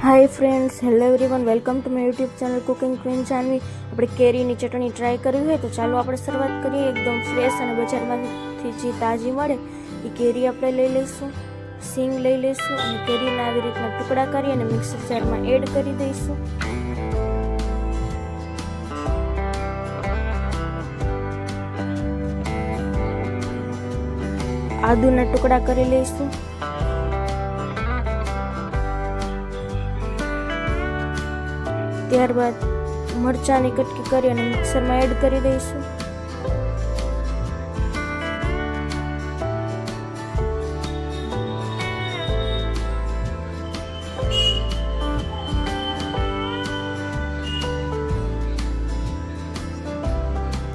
Hi friends, hello everyone, welcome to my YouTube channel cooking queen Janvi. આપણે કેરીની ચટણી try કરવી હોય તો ચાલો આપણે શરૂઆત કરીએ. એકદમ ફ્રેશ અને બજારમાંથી જે તાજી મળે એ કેરી આપણે લઈ લઈશું, સિંગ લઈ લઈશું અને કેરીના આવી રીતના ટુકડા કરી અને મિક્સર જારમાં એડ કરી દઈશું. આદુના ટુકડા કરી લઈશું. ત્યારબાદ મરચાંની કટકી કરી અને મિક્સરમાં એડ કરી દઈશું.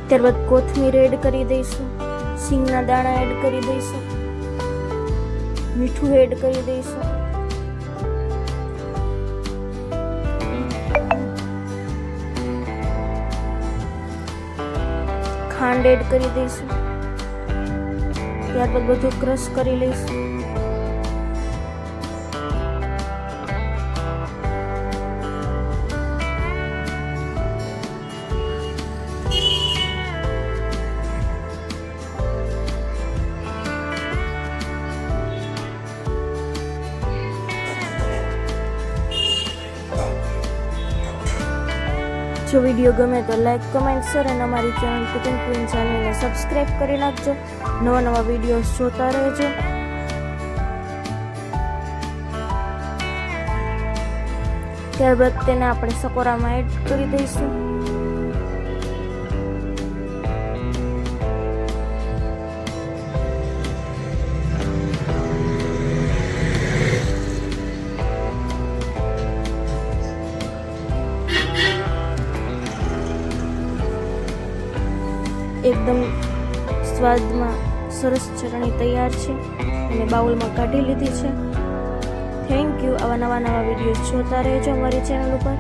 ત્યારબાદ કોથમીર એડ કરી દઈશું, સિંગના દાણા એડ કરી દઈશું, મીઠું એડ કરી દઈશું, ખાંડ એડ કરી દઈશું. ત્યારબાદ બધું ક્રશ કરી લઈશું. જો વિડીયો ગમે તો લાઈક, કમેન્ટ, શેર અને અમારી ચેનલ કુકિંગ ક્વીન ચેનલને સબસ્ક્રાઈબ કરી નાખજો. નવા વિડીયોઝ જોતા રહેજો. ત્યારબાદ તેને આપણે સકોરામાં એડ કરી દઈશું. એકદમ સ્વાદમાં સરસ ચટણી તૈયાર છે અને બાઉલમાં કાઢી લીધી છે. Thank you. આવા નવા વિડીયો જોતા રહેજો અમારી ચેનલ ઉપર.